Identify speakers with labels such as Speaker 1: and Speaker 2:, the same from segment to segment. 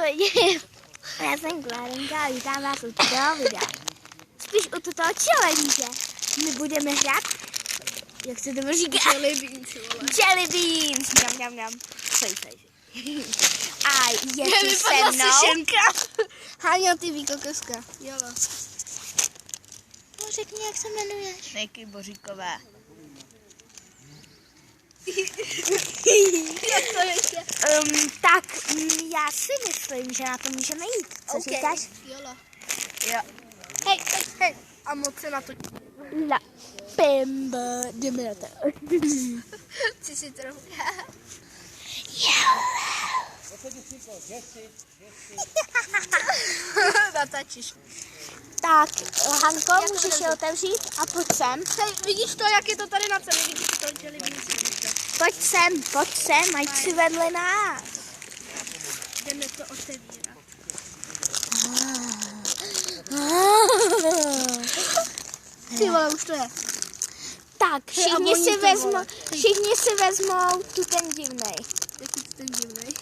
Speaker 1: lidi, já jsem Klárenka a vítám vás u toho videa. Spíš u toho challenge. My budeme hrát, jak se to říká?
Speaker 2: Jelly beans.
Speaker 1: Jelly beans. Mňam. Sej. A je tu se mnou.
Speaker 2: Háňa, ty výkokoska. Jolo.
Speaker 1: No řekni, jak se jmenuješ.
Speaker 3: Nejky Boříková.
Speaker 1: Tak já si myslím, že na to můžeme jít. Co říkáš?
Speaker 2: Jolo.
Speaker 3: Jo.
Speaker 2: Hej. A moc se na to...
Speaker 1: La pimba, jdeme na to.
Speaker 2: Chci si trochu... Natačíš.
Speaker 1: Tak, Hanko, můžeš je otevřít a pojď sem.
Speaker 2: Hej, vidíš to, jak je to tady na ceně? Vidíš to, jelly beans.
Speaker 1: Pojď sem, ať si vedle nás.
Speaker 2: Jdeme to otevírat. Ty vole, už to je.
Speaker 1: Tak, všichni si vezmou tu ten divnej.
Speaker 2: Jaký to ten divnej.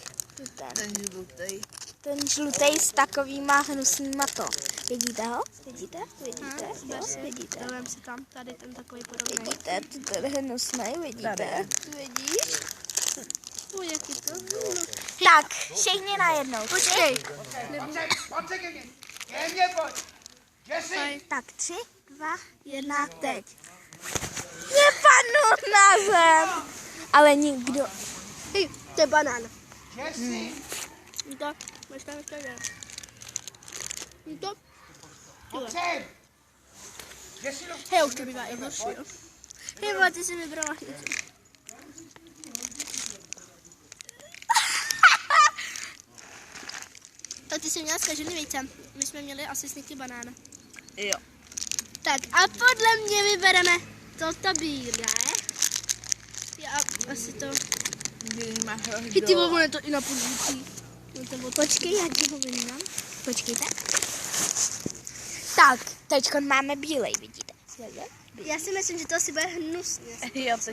Speaker 3: Ten žlutej.
Speaker 1: Ten žlutej s takovýma hnusnýma to. Vidíte ho? Vidíte? Vidíte?
Speaker 2: Dávám si tam, tady ten takový podobný.
Speaker 1: Vidíte? Ten hnusnej, vidíte?
Speaker 2: Vidíš? Jak je to?
Speaker 1: Tak, všichni najednou.
Speaker 2: Počkej.
Speaker 4: Pojď ke mně. Ke mně pojď. Jesi?
Speaker 1: Tak, 3, 2, 1, teď. Je padnu na zem. Ale nikdo.
Speaker 2: Hej, to je banán.
Speaker 4: Jesi?
Speaker 2: To, máš tam ještě jeden. To.
Speaker 4: Pojď sem. Jesi?
Speaker 2: Hej, už to bývá i horší, jo. Hej, vole, ty jsi vybrala něco. Tak ty jsi měla zkažený vejce. My jsme měli asi sníky banána.
Speaker 3: Jo.
Speaker 2: Tak a podle mě vybereme toto bílé. Já asi to...
Speaker 3: Když máš
Speaker 2: Ty vole, je to i na podvůcí.
Speaker 1: Počkej, já ti ho vyndám. Počkejte. Tak, teďko máme bílej, vidíte?
Speaker 2: Já si myslím, že to asi bude hnusně.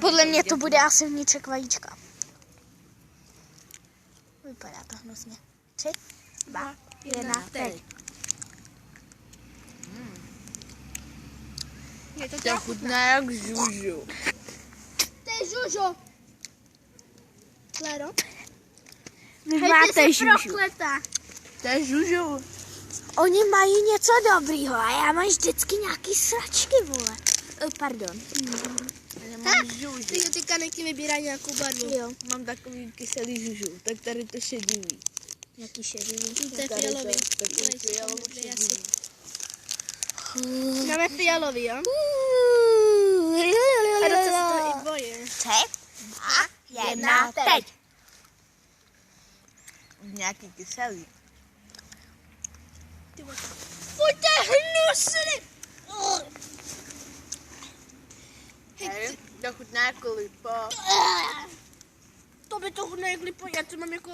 Speaker 1: Podle mě to bude asi vnitřek vajíčka. Vypadá to hnusně. 3, 2, 1, teď.
Speaker 2: Je to
Speaker 3: To chutná jak žužu.
Speaker 2: To je žužo. Klero?
Speaker 1: Vy
Speaker 2: Hej,
Speaker 1: máte
Speaker 2: ty jsi
Speaker 1: žužu.
Speaker 2: prokletá.
Speaker 3: To je žužu.
Speaker 1: Oni mají něco dobrýho a já mám vždycky nějaký sračky, vole. Pardon.
Speaker 3: Já mám žužu.
Speaker 2: Ty teďka Nejky vybírá nějakou barvu.
Speaker 1: Jo,
Speaker 3: Mám takový kyselý žužu. Tak tady to šedivý.
Speaker 1: nějaký šedivý.
Speaker 2: To je
Speaker 3: Tady
Speaker 2: fialový.
Speaker 3: takový fialový šedivý.
Speaker 2: Máme fialový, jo? A docela si to i boje.
Speaker 1: 3, 2, 1, teď.
Speaker 3: Nějaký kyselý.
Speaker 2: Pojďte hnusný!
Speaker 3: Hej, to chutná jako lipa.
Speaker 2: To by to chutná jak lipo, já to mám jako...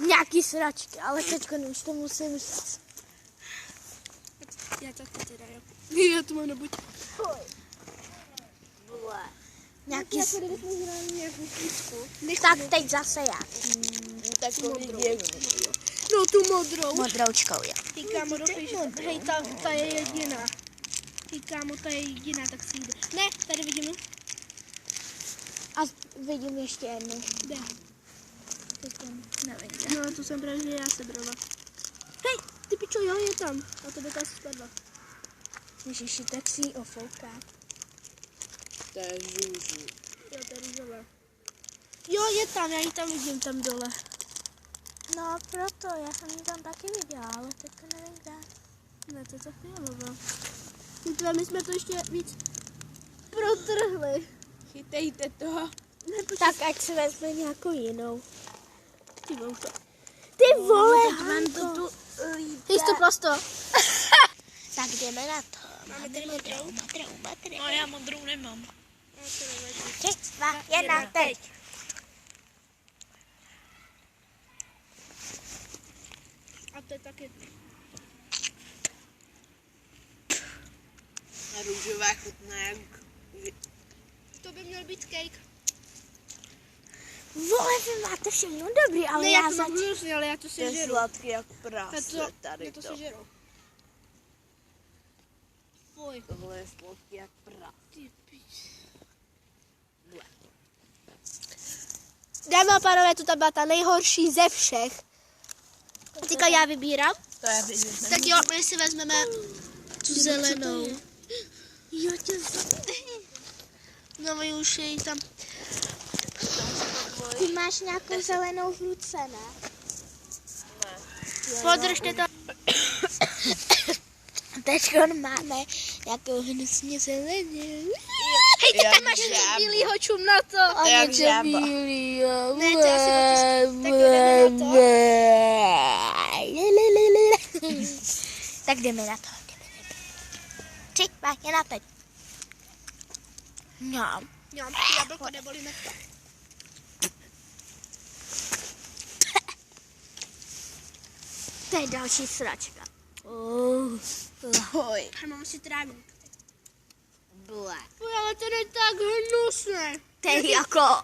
Speaker 1: Nějaký sračky, ale teďko už to musím říct.
Speaker 2: Já taky teda, jo. Já to mám nabuď.
Speaker 1: Nějaký
Speaker 2: kdybychom hráli nějakou píčku.
Speaker 1: Tak teď zase já.
Speaker 3: Takový děvný.
Speaker 2: No tu modrou.
Speaker 1: Modroučkou, jo.
Speaker 2: Ty kámo, doufej, že hej, ta je jediná. Ty kámo, ta je jediná, tak si jde. Ne, tady vidíme.
Speaker 1: A vidím ještě jednu.
Speaker 2: Kde?
Speaker 1: Nevidím.
Speaker 2: No, tu jsem právě já sebrala. Hej, ty pičo, jo, je tam. A to by ta asi spadla.
Speaker 1: Ježiši, tak si ji ofouká.
Speaker 3: To je žužu.
Speaker 2: Jo, to je růžová. Jo, je tam, já ji tam vidím, tam dole.
Speaker 1: No proto, já jsem ji tam taky viděla, ale teďka nevím kde.
Speaker 2: Ne, to je ta fialová. My jsme to ještě víc protrhli.
Speaker 3: Chytejte to.
Speaker 1: Tak ať si vezme nějakou jinou.
Speaker 2: Ty vole, to.
Speaker 1: Ty vole,
Speaker 2: Mám to
Speaker 1: Hanko.
Speaker 2: tu Hej, to prosto.
Speaker 1: Tak jdeme na to.
Speaker 2: Máme tady modrou.
Speaker 3: No já modrou nemám.
Speaker 1: 3, 2, 1, teď.
Speaker 2: A to je taky.
Speaker 3: A růžová chutná jak...
Speaker 2: To by měl být cake.
Speaker 1: Vole, vy máte všechno dobrý, ale
Speaker 2: Ne,
Speaker 1: já
Speaker 2: já to
Speaker 1: zač...
Speaker 2: mám hrozný, ale já to
Speaker 3: To je
Speaker 2: sežeru.
Speaker 3: sladký jak
Speaker 2: Já
Speaker 3: prase
Speaker 2: to,
Speaker 3: tady
Speaker 2: já to
Speaker 3: to.
Speaker 2: sežeru. Fuj.
Speaker 3: Tohle je sladký jak prase.
Speaker 2: Ty pič. Dámy a pánové, to byla ta nejhorší ze všech. Teďka já vybírám.
Speaker 3: To je vidět.
Speaker 2: Tak jo, my si vezmeme tu zelenou.
Speaker 1: Jo, tě...
Speaker 2: No, my už jej tam.
Speaker 1: Ty máš nějakou zelenou v ruce, ne?
Speaker 2: Podržte to.
Speaker 1: Teďko máme nějakou hnusně zeleně.
Speaker 2: Hej, ty
Speaker 3: Jak
Speaker 2: tam máš
Speaker 3: žába.
Speaker 2: bílýho čum na to.
Speaker 1: A
Speaker 3: Jak
Speaker 1: něco
Speaker 3: žába.
Speaker 1: bílýho.
Speaker 2: Ne, to já si otisknu. Tak jo, jdeme na to.
Speaker 1: Tak jdeme na to. Tři, vážně na teď. No.
Speaker 2: Jo, jablko nebolí mrtka.
Speaker 1: To je další sračka.
Speaker 3: Hoj.
Speaker 2: A mám si trávník.
Speaker 3: Ble.
Speaker 2: Fuj, ale to je tak hnusné.
Speaker 1: To je jako...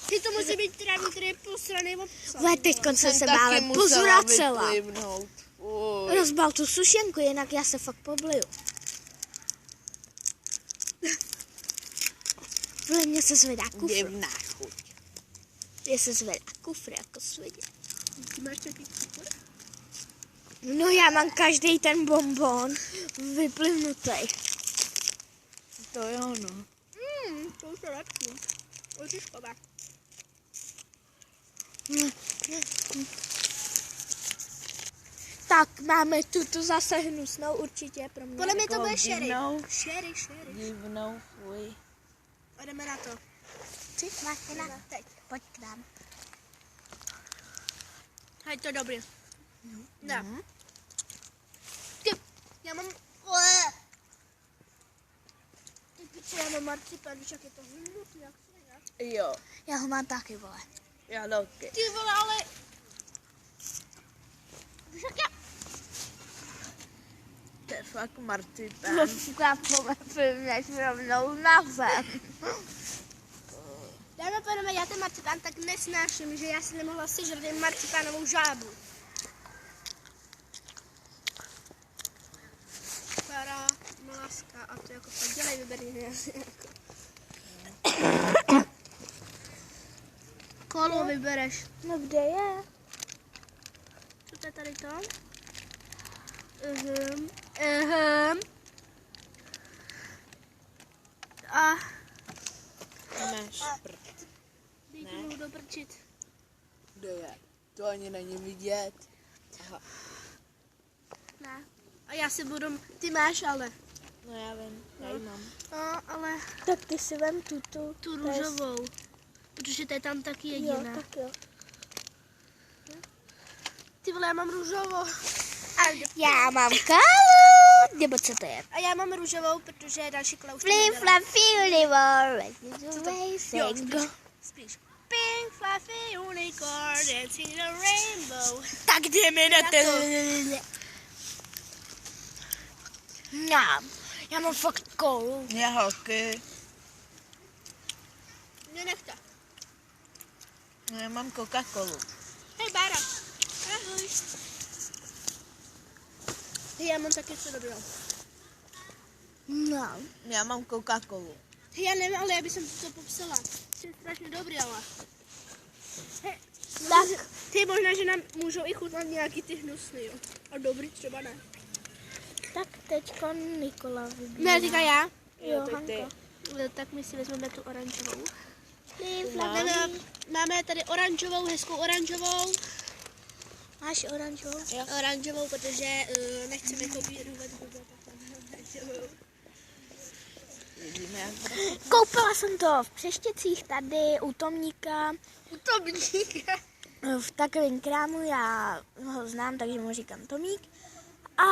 Speaker 2: Ty to musí být trávník, který je posraný obsah.
Speaker 1: Ale teď se
Speaker 3: Jsem
Speaker 1: bále
Speaker 3: taky musela
Speaker 1: pozvracela.
Speaker 3: vyplivnout. Fuj.
Speaker 1: Rozbal tu sušenku, jinak já se fakt pobliju. Vle, mě se zvedá kufr.
Speaker 3: Divná chuť.
Speaker 1: Mě se zvedá kufr jako svědě.
Speaker 2: Ty máš taky cukr?
Speaker 1: No já mám každý ten bonbon vyplivnutý.
Speaker 3: To jo, no.
Speaker 2: To už je lepší. Oříškové.
Speaker 1: Tak máme tuto zase hnusnou určitě pro mě.
Speaker 2: Podle mě to
Speaker 3: Takovou
Speaker 2: bude sherry.
Speaker 3: divnou.
Speaker 2: Sherry.
Speaker 3: Divnou, fuj.
Speaker 2: A jdeme na to.
Speaker 1: Tři, máte teď. Pojď k nám.
Speaker 2: Hej, to je dobrý. Ne.
Speaker 3: Mhm.
Speaker 2: Ty, já mám... Ty piče, já mám marcipan, víš, jak je to hnusný, jak svině.
Speaker 3: Jo,
Speaker 1: Já ho mám taky, vole.
Speaker 3: já taky.
Speaker 2: Ty vole, ale... Víš, jak já...
Speaker 3: To je fakt marcipán.
Speaker 1: Rozklápové filměš rovnou na zem.
Speaker 2: Dáme pánové, já ten marcipán tak nesnáším, že já si nemohla sežrat jen marcipánovou žábu. Para, mlaska, a to jako fakt dělej, vyber mě asi jako. Kolo vybereš.
Speaker 1: No kde je?
Speaker 2: Co to je tady to? A
Speaker 3: Máš prd.
Speaker 2: teď to budu doprčit.
Speaker 3: Kde je? To ani není vidět. Aha.
Speaker 2: Ne. A já si budu, ty máš ale.
Speaker 3: No já vím, já ji mám.
Speaker 2: No, ale
Speaker 1: Tak ty si vem tuto.
Speaker 2: tu růžovou. Protože to je tam taky
Speaker 1: Jo,
Speaker 2: jediná.
Speaker 1: tak jo.
Speaker 2: Ty vole, já mám růžovou.
Speaker 1: Já mám kálu. Nebo co to je?
Speaker 2: A já mám růžovou, protože další Klaus to
Speaker 1: Flim,
Speaker 2: nedělá.
Speaker 1: flam, filivo.
Speaker 2: Jo, spíš. Pink fluffy unicorn dancing in a rainbow.
Speaker 1: Tak jdeme na to. No, já mám fakt kolu.
Speaker 3: Já hoky.
Speaker 2: Nenechte.
Speaker 3: No já mám Coca-Colu.
Speaker 2: Hej, Bára. Ahoj. Hej, já mám taky co dobrého.
Speaker 1: No.
Speaker 3: Já mám Coca-Colu.
Speaker 2: Hej, já nevím, ale já bych to popsala. Jsi strašně dobrý, ale. Hej,
Speaker 1: Tak.
Speaker 2: ty možná, že nám můžou i chutnat nějaký ty hnusný, jo. A dobrý třeba ne.
Speaker 1: Tak teďko Nikola vybírá.
Speaker 2: Ne, říká já.
Speaker 1: Jo,
Speaker 3: tak ty.
Speaker 1: Hanka.
Speaker 2: Tak my si vezmeme tu oranžovou.
Speaker 1: Flim, flam.
Speaker 2: Máme tady oranžovou, hezkou oranžovou.
Speaker 1: Máš oranžovou?
Speaker 2: Oranžovou, protože nechceme kopírovat oranžovou.
Speaker 3: Vidíme, jak bude.
Speaker 1: Koupila jsem to v Přeštěcích tady u Tomníka.
Speaker 2: Utopníka.
Speaker 1: V takovém krámu, já ho znám, takže mu říkám Tomík. A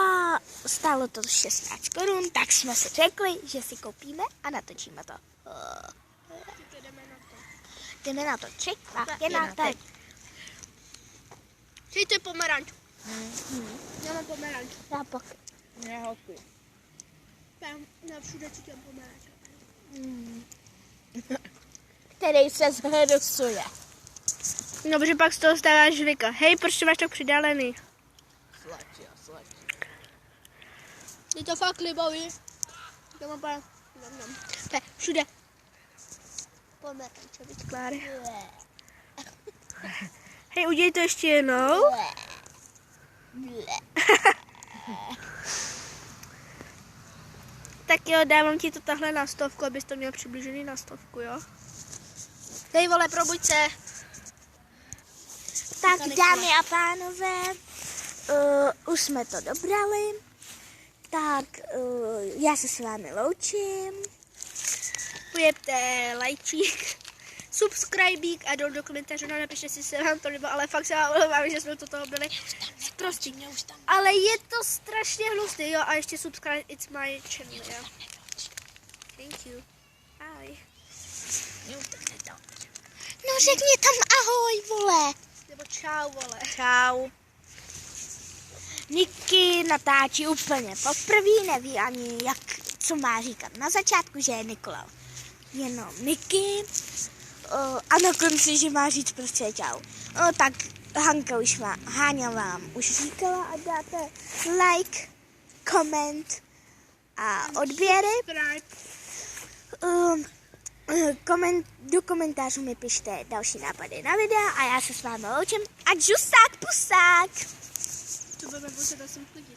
Speaker 1: stálo to 16 korun, tak jsme si řekli, že si koupíme a natočíme to. Jdeme na to. 3, 2, 1, teď.
Speaker 2: Hej, to je pomeranč. Já mám pomeranč.
Speaker 1: Já pak.
Speaker 3: Já hoky.
Speaker 2: Já všude cítím pomeranč.
Speaker 1: Který se zhrusuje.
Speaker 2: No, protože pak z toho stáváš žvika. Hej, proč to máš tak přidálený?
Speaker 3: Sladčí.
Speaker 2: Je to fakt libový. To mám pár. To je všude. Pomerančový skláry. Hej, udělej to ještě jednou. Tak jo, dávám ti to tahle na 100, abys to měl přibližený na 100, jo? Dej vole, probuď se.
Speaker 1: Tak dámy a pánové, už jsme to dobrali. Tak já se s vámi loučím.
Speaker 2: Pojďte lajčík, subscribík a do komentářů napište si se vám to líbilo, ale fakt se vám omlouvám, že jsme do toho byli zprostí. Ale je to strašně hnusný, jo, a ještě subscribe, it's my channel, jo. Thank you. Bye.
Speaker 1: No řekni tam ahoj, vole.
Speaker 2: Nebo čau, vole.
Speaker 1: Čau. Niky natáčí úplně poprvé, neví ani co má říkat na začátku, že je Nikola. Jenom Niky. A na konci, že má říct prostě čau. Tak Hanka už Háňa vám už říkala a dáte like, koment a odběry. Do komentářů mi pište další nápady na videa a já se s vámi loučím a džusák pusák!
Speaker 2: To budeme muset asi klidit.